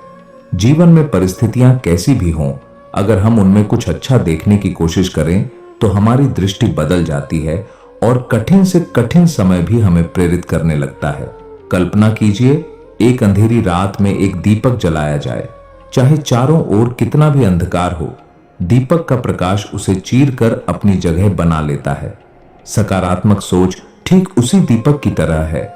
जीवन में परिस्थितियां कैसी भी हों, अगर हम उनमें कुछ अच्छा देखने की कोशिश करें तो हमारी दृष्टि बदल जाती है और कठिन से कठिन समय भी हमें प्रेरित करने लगता है। कल्पना कीजिए, एक अंधेरी रात में एक दीपक जलाया जाए। चाहे चारों ओर कितना भी अंधकार हो, दीपक का प्रकाश उसे चीरकर अपनी जगह बना लेता है। सकारात्मक सोच ठीक उसी दीपक की तरह है।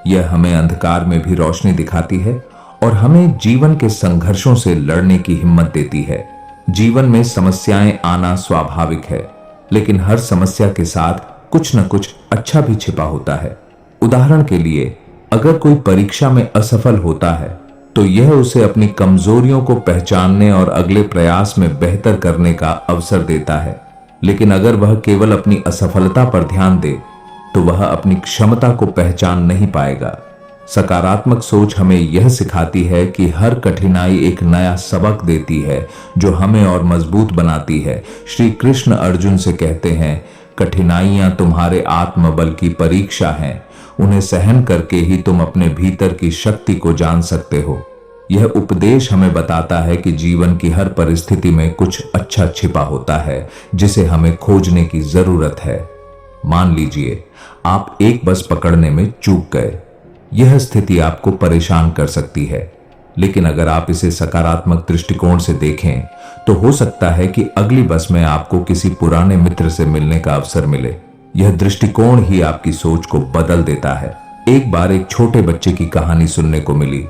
यह हमें अंधकार में भी रोशनी दिखाती है और हमें जीवन के संघर्षों से लड़ने की हिम्मत देती है। जीवन में समस्याएं आना स्वाभाविक है, लेकिन हर समस्या के साथ कुछ न कुछ अच्छा भी छिपा होता है। उदाहरण के लिए, अगर कोई परीक्षा में असफल होता है तो यह उसे अपनी कमजोरियों को पहचानने और अगले प्रयास में बेहतर करने का अवसर देता है। लेकिन अगर वह केवल अपनी असफलता पर ध्यान दे तो वह अपनी क्षमता को पहचान नहीं पाएगा। सकारात्मक सोच हमें यह सिखाती है कि हर कठिनाई एक नया सबक देती है जो हमें और मजबूत बनाती है। श्री कृष्ण अर्जुन से कहते हैं, कठिनाइयां तुम्हारे आत्मबल की परीक्षा हैं। उन्हें सहन करके ही तुम अपने भीतर की शक्ति को जान सकते हो। यह उपदेश हमें बताता है कि जीवन की हर परिस्थिति में कुछ अच्छा छिपा होता है जिसे हमें खोजने की जरूरत है। मान लीजिए आप एक बस पकड़ने में चूक गए। यह स्थिति आपको परेशान कर सकती है, लेकिन अगर आप इसे सकारात्मक दृष्टिकोण से देखें तो हो सकता है कि अगली बस में आपको किसी पुराने मित्र से मिलने का अवसर मिले। यह दृष्टिकोण ही आपकी सोच को बदल देता है। एक बार एक छोटे बच्चे की कहानी सुनने को मिली।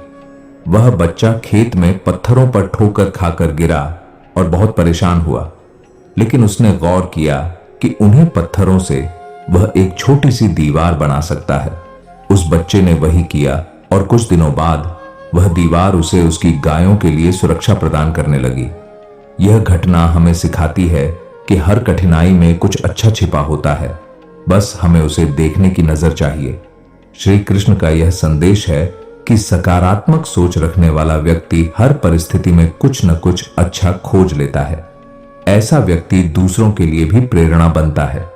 वह बच्चा खेत में पत्थरों पर ठोकर खाकर गिरा और बहुत परेशान हुआ, लेकिन उसने गौर किया कि उन्हीं पत्थरों से वह एक छोटी सी दीवार बना सकता है। उस बच्चे ने वही किया और कुछ दिनों बाद वह दीवार उसे उसकी गायों के लिए सुरक्षा प्रदान करने लगी। यह घटना हमें सिखाती है कि हर कठिनाई में कुछ अच्छा छिपा होता है, बस हमें उसे देखने की नजर चाहिए। श्री कृष्ण का यह संदेश है कि सकारात्मक सोच रखने वाला व्यक्ति हर परिस्थिति में कुछ न कुछ अच्छा खोज लेता है। ऐसा व्यक्ति दूसरों के लिए भी प्रेरणा बनता है।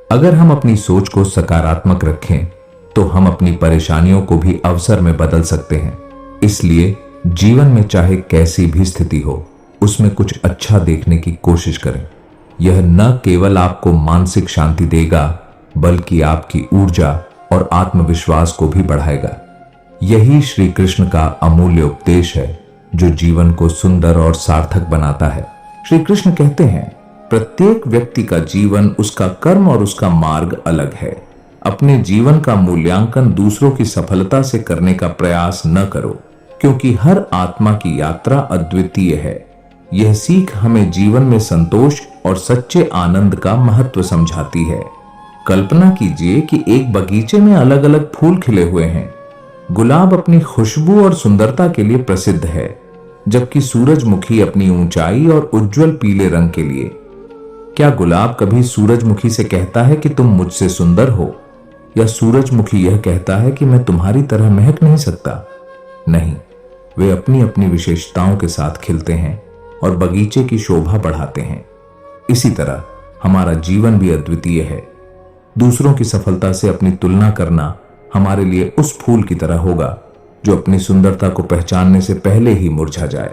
अगर हम अपनी सोच को सकारात्मक रखें तो हम अपनी परेशानियों को भी अवसर में बदल सकते हैं। इसलिए जीवन में चाहे कैसी भी स्थिति हो, उसमें कुछ अच्छा देखने की कोशिश करें। यह न केवल आपको मानसिक शांति देगा, बल्कि आपकी ऊर्जा और आत्मविश्वास को भी बढ़ाएगा। यही श्री कृष्ण का अमूल्य उपदेश है जो जीवन को सुंदर और सार्थक बनाता है। श्री कृष्ण कहते हैं, प्रत्येक व्यक्ति का जीवन, उसका कर्म और उसका मार्ग अलग है। अपने जीवन का मूल्यांकन दूसरों की सफलता से करने का प्रयास न करो, क्योंकि हर आत्मा की यात्रा अद्वितीय है। यह सीख हमें जीवन में संतोष और सच्चे आनंद का महत्व समझाती है। कल्पना कीजिए कि एक बगीचे में अलग अलग फूल खिले हुए हैं। गुलाब अपनी खुशबू और सुंदरता के लिए प्रसिद्ध है, जबकि सूरजमुखी अपनी ऊंचाई और उज्जवल पीले रंग के लिए। क्या गुलाब कभी सूरजमुखी से कहता है कि तुम मुझसे सुंदर हो, या सूरजमुखी यह कहता है कि मैं तुम्हारी तरह महक नहीं सकता? नहीं, वे अपनी अपनी विशेषताओं के साथ खिलते हैं और बगीचे की शोभा बढ़ाते हैं। इसी तरह हमारा जीवन भी अद्वितीय है। दूसरों की सफलता से अपनी तुलना करना हमारे लिए उस फूल की तरह होगा जो अपनी सुंदरता को पहचानने से पहले ही मुरझा जाए।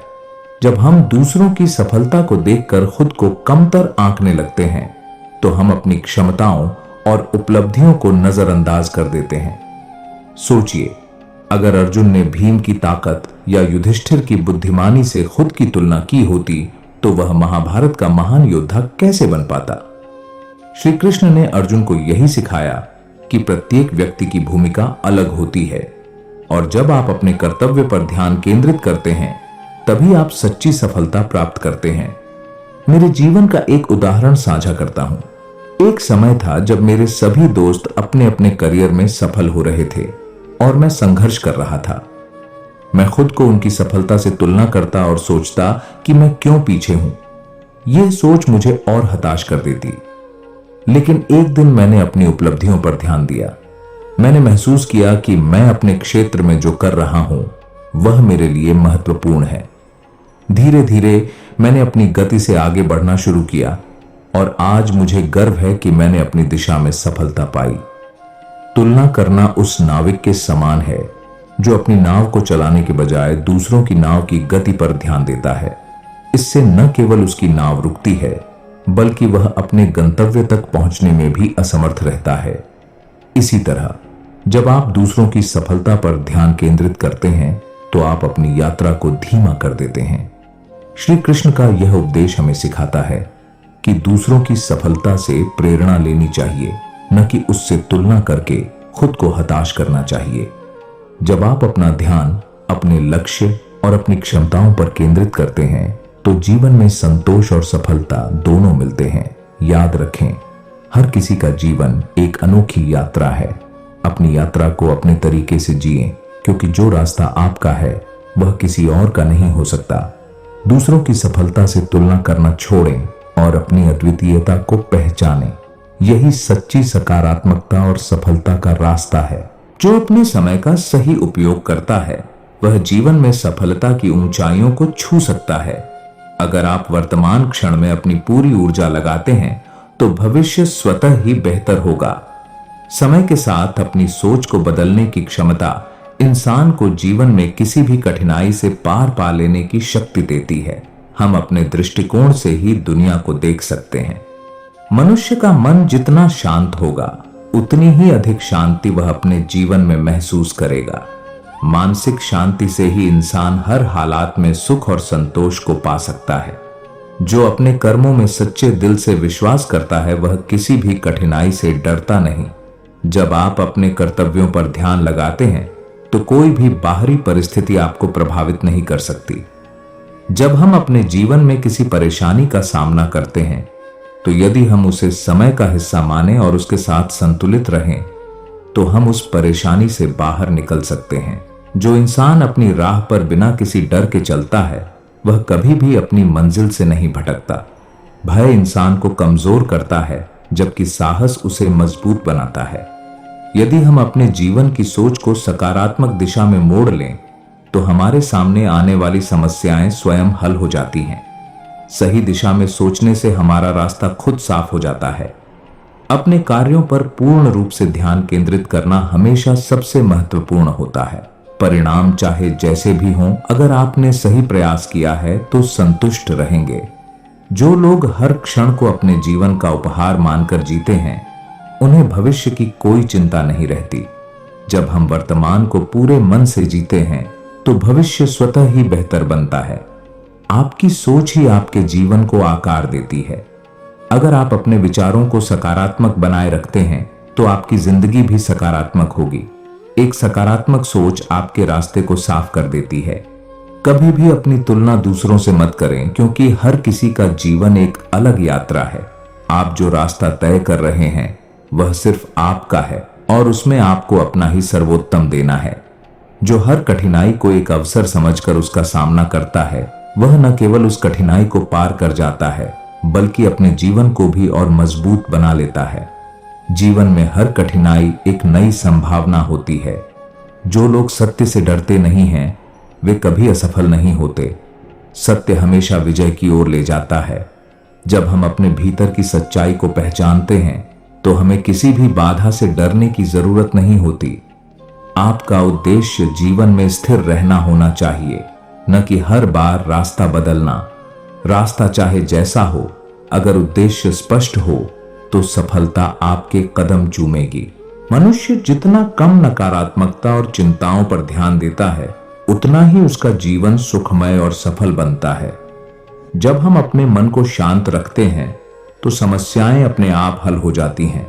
जब हम दूसरों की सफलता को देखकर खुद को कमतर आंकने लगते हैं, तो हम अपनी क्षमताओं और उपलब्धियों को नजरअंदाज कर देते हैं। सोचिए, अगर अर्जुन ने भीम की ताकत या युधिष्ठिर की बुद्धिमानी से खुद की तुलना की होती, तो वह महाभारत का महान योद्धा कैसे बन पाता? श्री कृष्ण ने अर्जुन को यही सिखाया कि प्रत्येक व्यक्ति की भूमिका अलग होती है, और जब आप अपने कर्तव्य पर ध्यान केंद्रित करते हैं, तभी आप सच्ची सफलता प्राप्त करते हैं। मेरे जीवन का एक उदाहरण साझा करता हूं। एक समय था जब मेरे सभी दोस्त अपने अपने करियर में सफल हो रहे थे और मैं संघर्ष कर रहा था। मैं खुद को उनकी सफलता से तुलना करता और सोचता कि मैं क्यों पीछे हूं। यह सोच मुझे और हताश कर देती। लेकिन एक दिन मैंने अपनी उपलब्धियों पर ध्यान दिया। मैंने महसूस किया कि मैं अपने क्षेत्र में जो कर रहा हूं, वह मेरे लिए महत्वपूर्ण है। धीरे धीरे मैंने अपनी गति से आगे बढ़ना शुरू किया, और आज मुझे गर्व है कि मैंने अपनी दिशा में सफलता पाई। तुलना करना उस नाविक के समान है जो अपनी नाव को चलाने के बजाय दूसरों की नाव की गति पर ध्यान देता है। इससे न केवल उसकी नाव रुकती है, बल्कि वह अपने गंतव्य तक पहुंचने में भी असमर्थ रहता है। इसी तरह जब आप दूसरों की सफलता पर ध्यान केंद्रित करते हैं, तो आप अपनी यात्रा को धीमा कर देते हैं। श्री कृष्ण का यह उपदेश हमें सिखाता है कि दूसरों की सफलता से प्रेरणा लेनी चाहिए, न कि उससे तुलना करके खुद को हताश करना चाहिए। जब आप अपना ध्यान अपने लक्ष्य और अपनी क्षमताओं पर केंद्रित करते हैं, तो जीवन में संतोष और सफलता दोनों मिलते हैं। याद रखें, हर किसी का जीवन एक अनोखी यात्रा है। अपनी यात्रा को अपने तरीके से जिएं, क्योंकि जो रास्ता आपका है वह किसी और का नहीं हो सकता। दूसरों की सफलता से तुलना करना छोड़ें और अपनी अद्वितीयता को पहचानें। यही सच्ची सकारात्मकता और सफलता का रास्ता है। जो अपने समय का सही उपयोग करता है, वह जीवन में सफलता की ऊंचाइयों को छू सकता है। अगर आप वर्तमान क्षण में अपनी पूरी ऊर्जा लगाते हैं, तो भविष्य स्वतः ही बेहतर होगा। समय के साथ अपनी सोच को बदलने की क्षमता इंसान को जीवन में किसी भी कठिनाई से पार पा लेने की शक्ति देती है। हम अपने दृष्टिकोण से ही दुनिया को देख सकते हैं। मनुष्य का मन जितना शांत होगा, उतनी ही अधिक शांति वह अपने जीवन में महसूस करेगा। मानसिक शांति से ही इंसान हर हालात में सुख और संतोष को पा सकता है। जो अपने कर्मों में सच्चे दिल से विश्वास करता है, वह किसी भी कठिनाई से डरता नहीं। जब आप अपने कर्तव्यों पर ध्यान लगाते हैं, तो कोई भी बाहरी परिस्थिति आपको प्रभावित नहीं कर सकती। जब हम अपने जीवन में किसी परेशानी का सामना करते हैं, तो यदि हम उसे समय का हिस्सा माने और उसके साथ संतुलित रहें, तो हम उस परेशानी से बाहर निकल सकते हैं। जो इंसान अपनी राह पर बिना किसी डर के चलता है, वह कभी भी अपनी मंजिल से नहीं भटकता। भय इंसान को कमजोर करता है, जबकि साहस उसे मजबूत बनाता है। यदि हम अपने जीवन की सोच को सकारात्मक दिशा में मोड़ लें, तो हमारे सामने आने वाली समस्याएं स्वयं हल हो जाती हैं। सही दिशा में सोचने से हमारा रास्ता खुद साफ हो जाता है। अपने कार्यों पर पूर्ण रूप से ध्यान केंद्रित करना हमेशा सबसे महत्वपूर्ण होता है। परिणाम चाहे जैसे भी हों, अगर आपने सही प्रयास किया है तो संतुष्ट रहेंगे। जो लोग हर क्षण को अपने जीवन का उपहार मानकर जीते हैं, उन्हें भविष्य की कोई चिंता नहीं रहती। जब हम वर्तमान को पूरे मन से जीते हैं, तो भविष्य स्वतः ही बेहतर बनता है। आपकी सोच ही आपके जीवन को आकार देती है। अगर आप अपने विचारों को सकारात्मक बनाए रखते हैं, तो आपकी जिंदगी भी सकारात्मक होगी। एक सकारात्मक सोच आपके रास्ते को साफ कर देती है। कभी भी अपनी तुलना दूसरों से मत करें, क्योंकि हर किसी का जीवन एक अलग यात्रा है। आप जो रास्ता तय कर रहे हैं, वह सिर्फ आपका है और उसमें आपको अपना ही सर्वोत्तम देना है। जो हर कठिनाई को एक अवसर समझकर उसका सामना करता है, वह न केवल उस कठिनाई को पार कर जाता है, बल्कि अपने जीवन को भी और मजबूत बना लेता है। जीवन में हर कठिनाई एक नई संभावना होती है। जो लोग सत्य से डरते नहीं हैं, वे कभी असफल नहीं होते। सत्य हमेशा विजय की ओर ले जाता है। जब हम अपने भीतर की सच्चाई को पहचानते हैं, तो हमें किसी भी बाधा से डरने की जरूरत नहीं होती। आपका उद्देश्य जीवन में स्थिर रहना होना चाहिए, न कि हर बार रास्ता बदलना। रास्ता चाहे जैसा हो, अगर उद्देश्य स्पष्ट हो तो सफलता आपके कदम चूमेगी। मनुष्य जितना कम नकारात्मकता और चिंताओं पर ध्यान देता है, उतना ही उसका जीवन सुखमय और सफल बनता है। जब हम अपने मन को शांत रखते हैं, तो समस्याएं अपने आप हल हो जाती हैं।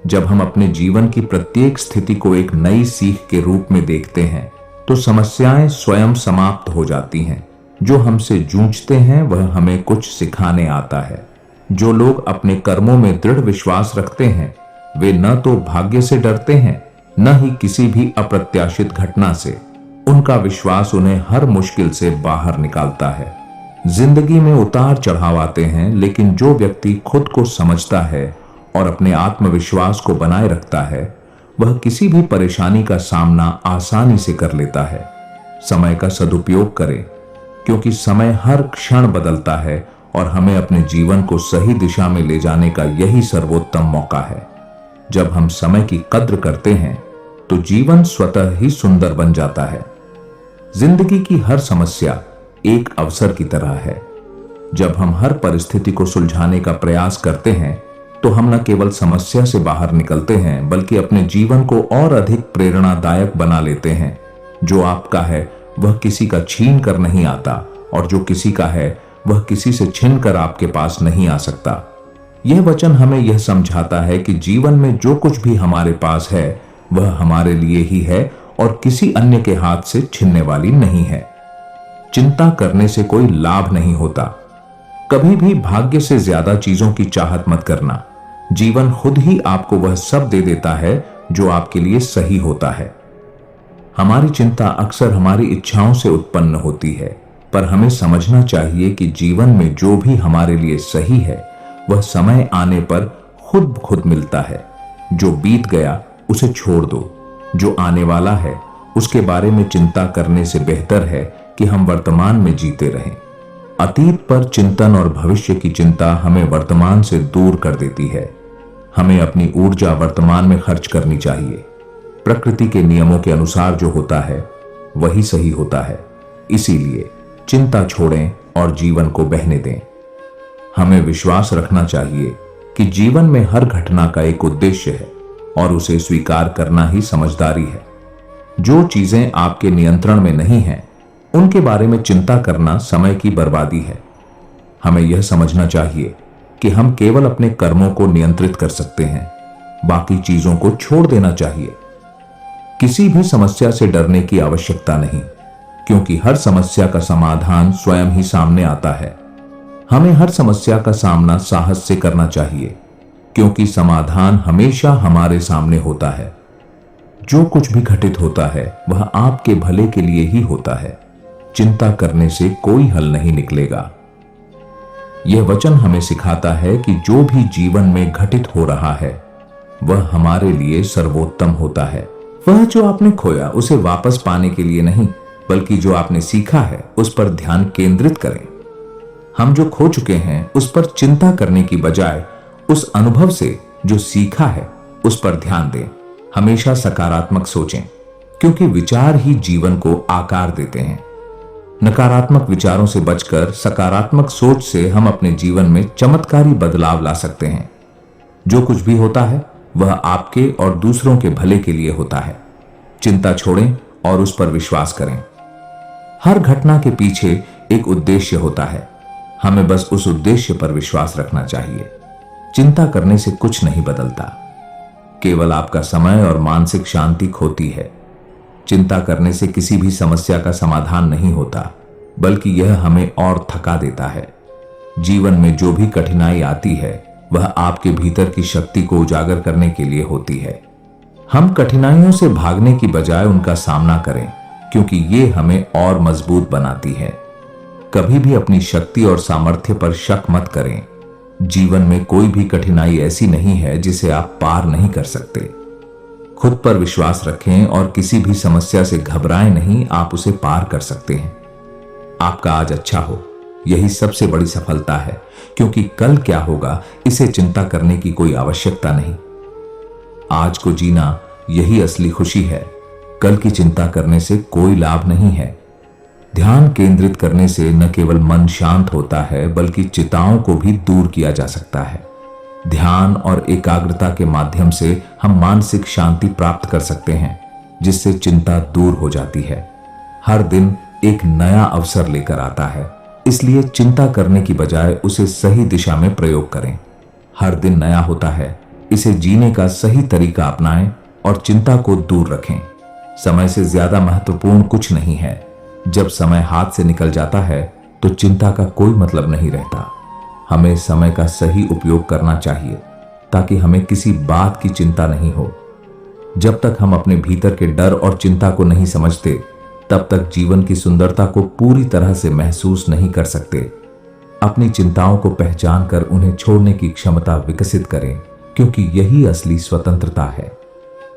जब हम अपने जीवन की प्रत्येक स्थिति को एक नई सीख के रूप में देखते हैं, तो समस्याएं स्वयं समाप्त हो जाती हैं। जो हमसे जूझते हैं, वह हमें कुछ सिखाने आता है। जो लोग अपने कर्मों में दृढ़ विश्वास रखते हैं, वे न तो भाग्य से डरते हैं, न ही किसी भी अप्रत्याशित घटना से। उनका विश्वास उन्हें हर मुश्किल से बाहर निकालता है। जिंदगी में उतार चढ़ाव आते हैं, लेकिन जो व्यक्ति खुद को समझता है और अपने आत्मविश्वास को बनाए रखता है, वह किसी भी परेशानी का सामना आसानी से कर लेता है। समय का सदुपयोग करें, क्योंकि समय हर क्षण बदलता है और हमें अपने जीवन को सही दिशा में ले जाने का यही सर्वोत्तम मौका है। जब हम समय की कद्र करते हैं, तो जीवन स्वतः ही सुंदर बन जाता है। जिंदगी की हर समस्या एक अवसर की तरह है। जब हम हर परिस्थिति को सुलझाने का प्रयास करते हैं, तो हम न केवल समस्या से बाहर निकलते हैं, बल्कि अपने जीवन को और अधिक प्रेरणादायक बना लेते हैं। जो आपका है, वह किसी का छीन कर नहीं आता, और जो किसी का है, वह किसी से छिन कर आपके पास नहीं आ सकता। यह वचन हमें यह समझाता है कि जीवन में जो कुछ भी हमारे पास है, वह हमारे लिए ही है और किसी अन्य के हाथ से छिनने वाली नहीं है। चिंता करने से कोई लाभ नहीं होता। कभी भी भाग्य से ज्यादा चीजों की चाहत मत करना। जीवन खुद ही आपको वह सब दे देता है जो आपके लिए सही होता है। हमारी चिंता अक्सर हमारी इच्छाओं से उत्पन्न होती है, पर हमें समझना चाहिए कि जीवन में जो भी हमारे लिए सही है, वह समय आने पर खुद मिलता है। जो बीत गया उसे छोड़ दो। जो आने वाला है, उसके बारे में चिंता करने से बेहतर है कि हम वर्तमान में जीते रहें। अतीत पर चिंतन और भविष्य की चिंता हमें वर्तमान से दूर कर देती है। हमें अपनी ऊर्जा वर्तमान में खर्च करनी चाहिए। प्रकृति के नियमों के अनुसार जो होता है, वही सही होता है। इसीलिए चिंता छोड़ें और जीवन को बहने दें। हमें विश्वास रखना चाहिए कि जीवन में हर घटना का एक उद्देश्य है और उसे स्वीकार करना ही समझदारी है। जो चीजें आपके नियंत्रण में नहीं हैं, उनके बारे में चिंता करना समय की बर्बादी है। हमें यह समझना चाहिए कि हम केवल अपने कर्मों को नियंत्रित कर सकते हैं, बाकी चीजों को छोड़ देना चाहिए। किसी भी समस्या से डरने की आवश्यकता नहीं, क्योंकि हर समस्या का समाधान स्वयं ही सामने आता है। हमें हर समस्या का सामना साहस से करना चाहिए, क्योंकि समाधान हमेशा हमारे सामने होता है। जो कुछ भी घटित होता है, वह आपके भले के लिए ही होता है। चिंता करने से कोई हल नहीं निकलेगा। यह वचन हमें सिखाता है कि जो भी जीवन में घटित हो रहा है, वह हमारे लिए सर्वोत्तम होता है। वह जो आपने खोया, उसे वापस पाने के लिए नहीं, बल्कि जो आपने सीखा है, उस पर ध्यान केंद्रित करें। हम जो खो चुके हैं, उस पर चिंता करने की बजाय उस अनुभव से जो सीखा है, उस पर ध्यान दें। हमेशा सकारात्मक सोचें, क्योंकि विचार ही जीवन को आकार देते हैं। नकारात्मक विचारों से बचकर सकारात्मक सोच से हम अपने जीवन में चमत्कारी बदलाव ला सकते हैं। जो कुछ भी होता है, वह आपके और दूसरों के भले के लिए होता है। चिंता छोड़ें और उस पर विश्वास करें। हर घटना के पीछे एक उद्देश्य होता है। हमें बस उस उद्देश्य पर विश्वास रखना चाहिए। चिंता करने से कुछ नहीं बदलता, केवल आपका समय और मानसिक शांति खोती है। चिंता करने से किसी भी समस्या का समाधान नहीं होता, बल्कि यह हमें और थका देता है। जीवन में जो भी कठिनाई आती है, वह आपके भीतर की शक्ति को उजागर करने के लिए होती है। हम कठिनाइयों से भागने की बजाय उनका सामना करें, क्योंकि ये हमें और मजबूत बनाती है। कभी भी अपनी शक्ति और सामर्थ्य पर शक मत करें। जीवन में कोई भी कठिनाई ऐसी नहीं है जिसे आप पार नहीं कर सकते। खुद पर विश्वास रखें और किसी भी समस्या से घबराएं नहीं, आप उसे पार कर सकते हैं। आपका आज अच्छा हो, यही सबसे बड़ी सफलता है, क्योंकि कल क्या होगा इसे चिंता करने की कोई आवश्यकता नहीं। आज को जीना यही असली खुशी है। कल की चिंता करने से कोई लाभ नहीं है। ध्यान केंद्रित करने से न केवल मन शांत होता है, बल्कि चिंताओं को भी दूर किया जा सकता है। ध्यान और एकाग्रता के माध्यम से हम मानसिक शांति प्राप्त कर सकते हैं, जिससे चिंता दूर हो जाती है। हर दिन एक नया अवसर लेकर आता है, इसलिए चिंता करने की बजाय उसे सही दिशा में प्रयोग करें। हर दिन नया होता है, इसे जीने का सही तरीका अपनाएं और चिंता को दूर रखें। समय से ज्यादा महत्वपूर्ण कुछ नहीं है। जब समय हाथ से निकल जाता है तो चिंता का कोई मतलब नहीं रहता। हमें समय का सही उपयोग करना चाहिए, ताकि हमें किसी बात की चिंता नहीं हो। जब तक हम अपने भीतर के डर और चिंता को नहीं समझते, तब तक जीवन की सुंदरता को पूरी तरह से महसूस नहीं कर सकते। अपनी चिंताओं को पहचान कर उन्हें छोड़ने की क्षमता विकसित करें, क्योंकि यही असली स्वतंत्रता है।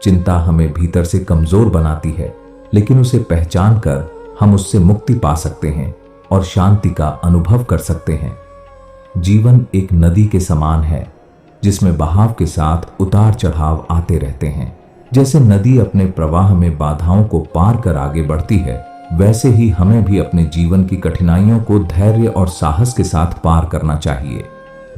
चिंता हमें भीतर से कमजोर बनाती है, लेकिन उसे पहचान कर हम उससे मुक्ति पा सकते हैं और शांति का अनुभव कर सकते हैं। जीवन एक नदी के समान है, जिसमें बहाव के साथ उतार चढ़ाव आते रहते हैं। जैसे नदी अपने प्रवाह में बाधाओं को पार कर आगे बढ़ती है, वैसे ही हमें भी अपने जीवन की कठिनाइयों को धैर्य और साहस के साथ पार करना चाहिए।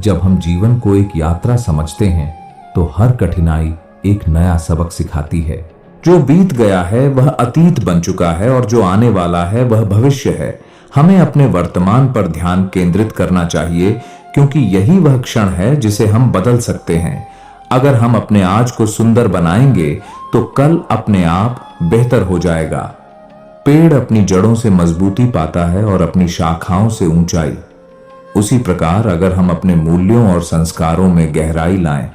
जब हम जीवन को एक यात्रा समझते हैं, तो हर कठिनाई एक नया सबक सिखाती है। जो बीत गया है वह अतीत बन चुका है, और जो आने वाला है वह भविष्य है। हमें अपने वर्तमान पर ध्यान केंद्रित करना चाहिए, क्योंकि यही वह क्षण है जिसे हम बदल सकते हैं। अगर हम अपने आज को सुंदर बनाएंगे, तो कल अपने आप बेहतर हो जाएगा। पेड़ अपनी जड़ों से मजबूती पाता है और अपनी शाखाओं से ऊंचाई। उसी प्रकार अगर हम अपने मूल्यों और संस्कारों में गहराई लाएं,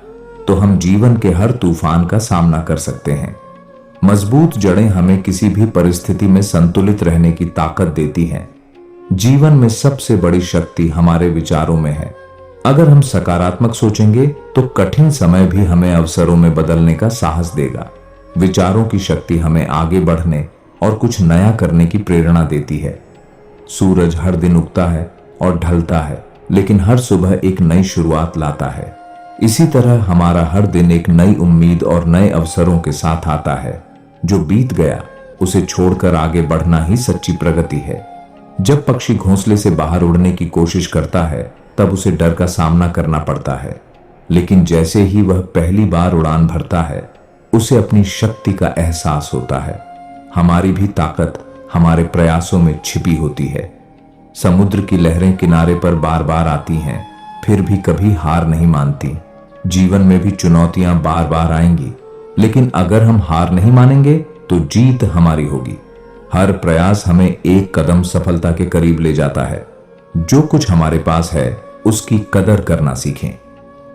तो हम जीवन के हर तूफान का सामना कर सकते हैं। मजबूत जड़ें हमें किसी भी परिस्थिति में संतुलित रहने की ताकत देती हैं। जीवन में सबसे बड़ी शक्ति हमारे विचारों में है। अगर हम सकारात्मक सोचेंगे, तो कठिन समय भी हमें अवसरों में बदलने का साहस देगा। विचारों की शक्ति हमें आगे बढ़ने और कुछ नया करने की प्रेरणा देती है। सूरज हर दिन उगता है और ढलता है, लेकिन हर सुबह एक नई शुरुआत लाता है। इसी तरह हमारा हर दिन एक नई उम्मीद और नए अवसरों के साथ आता है। जो बीत गया उसे छोड़कर आगे बढ़ना ही सच्ची प्रगति है। जब पक्षी घोंसले से बाहर उड़ने की कोशिश करता है, तब उसे डर का सामना करना पड़ता है, लेकिन जैसे ही वह पहली बार उड़ान भरता है, उसे अपनी शक्ति का एहसास होता है। हमारी भी ताकत हमारे प्रयासों में छिपी होती है। समुद्र की लहरें किनारे पर बार बार आती हैं, फिर भी कभी हार नहीं मानती। जीवन में भी चुनौतियां बार बार आएंगी, लेकिन अगर हम हार नहीं मानेंगे, तो जीत हमारी होगी। हर प्रयास हमें एक कदम सफलता के करीब ले जाता है। जो कुछ हमारे पास है, उसकी कदर करना सीखें।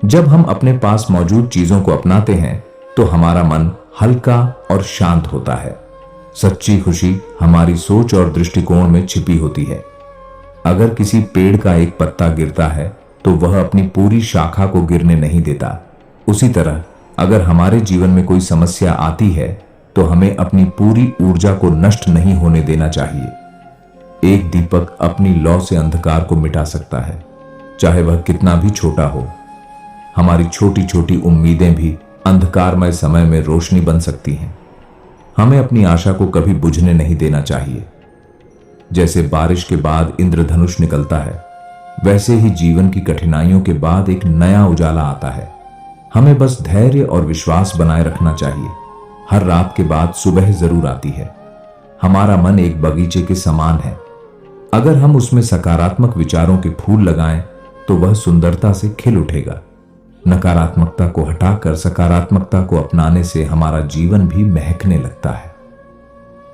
जब हम अपने पास मौजूद चीजों को अपनाते हैं, तो हमारा मन हल्का और शांत होता है। सच्ची खुशी हमारी सोच और दृष्टिकोण में छिपी होती है। अगर किसी पेड़ का एक पत्ता गिरता है, तो वह अपनी पूरी शाखा को गिरने नहीं देता। उसी तरह अगर हमारे जीवन में कोई समस्या आती है, तो हमें अपनी पूरी ऊर्जा को नष्ट नहीं होने देना चाहिए। एक दीपक अपनी लौ से अंधकार को मिटा सकता है, चाहे वह कितना भी छोटा हो। हमारी छोटी छोटी उम्मीदें भी अंधकारमय समय में रोशनी बन सकती हैं। हमें अपनी आशा को कभी बुझने नहीं देना चाहिए। जैसे बारिश के बाद इंद्रधनुष निकलता है, वैसे ही जीवन की कठिनाइयों के बाद एक नया उजाला आता है। हमें बस धैर्य और विश्वास बनाए रखना चाहिए। हर रात के बाद सुबह जरूर आती है। हमारा मन एक बगीचे के समान है। अगर हम उसमें सकारात्मक विचारों के फूल लगाएं, तो वह सुंदरता से खिल उठेगा। नकारात्मकता को हटाकर सकारात्मकता को अपनाने से हमारा जीवन भी महकने लगता है।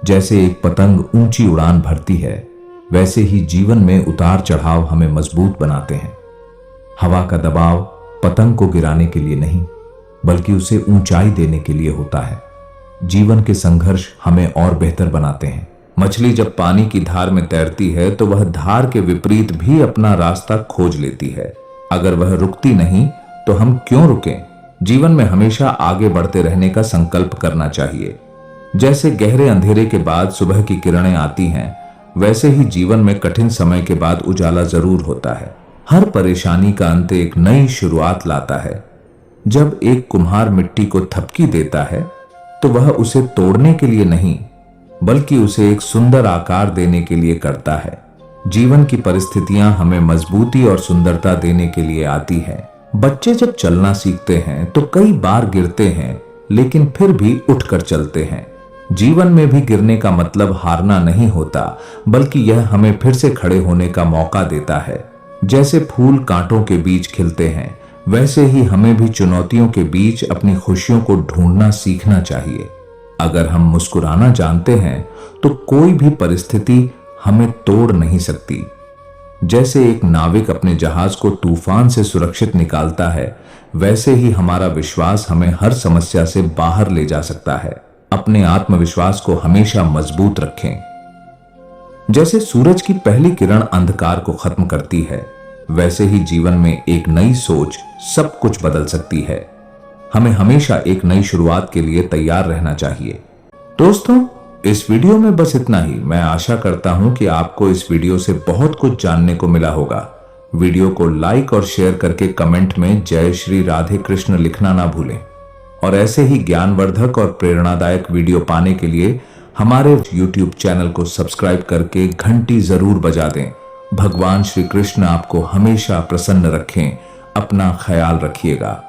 जैसे एक पतंग ऊंची उड़ान भरती है, वैसे ही जीवन में उतार चढ़ाव हमें मजबूत बनाते हैं। हवा का दबाव पतंग को गिराने के लिए नहीं, बल्कि उसे ऊंचाई देने के लिए होता है। जीवन के संघर्ष हमें और बेहतर बनाते हैं। मछली जब पानी की धार में तैरती है तो वह धार के विपरीत भी अपना रास्ता खोज लेती है। अगर वह रुकती नहीं तो हम क्यों रुकें? जीवन में हमेशा आगे बढ़ते रहने का संकल्प करना चाहिए। जैसे गहरे अंधेरे के बाद सुबह की किरणें आती हैं, वैसे ही जीवन में कठिन समय के बाद उजाला जरूर होता है। हर परेशानी का अंत एक नई शुरुआत लाता है। जब एक कुम्हार मिट्टी को थपकी देता है तो वह उसे तोड़ने के लिए नहीं, बल्कि उसे एक सुंदर आकार देने के लिए करता है। जीवन की परिस्थितियां हमें मजबूती और सुंदरता देने के लिए आती है। बच्चे जब चलना सीखते हैं तो कई बार गिरते हैं, लेकिन फिर भी उठकर चलते हैं। जीवन में भी गिरने का मतलब हारना नहीं होता, बल्कि यह हमें फिर से खड़े होने का मौका देता है। जैसे फूल कांटों के बीच खिलते हैं, वैसे ही हमें भी चुनौतियों के बीच अपनी खुशियों को ढूंढना सीखना चाहिए। अगर हम मुस्कुराना जानते हैं तो कोई भी परिस्थिति हमें तोड़ नहीं सकती। जैसे एक नाविक अपने जहाज को तूफान से सुरक्षित निकालता है, वैसे ही हमारा विश्वास हमें हर समस्या से बाहर ले जा सकता है। अपने आत्मविश्वास को हमेशा मजबूत रखें। जैसे सूरज की पहली किरण अंधकार को खत्म करती है, वैसे ही जीवन में एक नई सोच सब कुछ बदल सकती है। हमें हमेशा एक नई शुरुआत के लिए तैयार रहना चाहिए। दोस्तों, इस वीडियो में बस इतना ही। मैं आशा करता हूं कि आपको इस वीडियो से बहुत कुछ जानने को मिला होगा। वीडियो को लाइक और शेयर करके कमेंट में जय श्री राधे कृष्ण लिखना ना भूलें। और ऐसे ही ज्ञानवर्धक और प्रेरणादायक वीडियो पाने के लिए हमारे YouTube चैनल को सब्सक्राइब करके घंटी जरूर बजा दें। भगवान श्री कृष्ण आपको हमेशा प्रसन्न रखें। अपना ख्याल रखिएगा।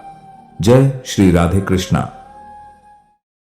जय श्री राधे कृष्णा।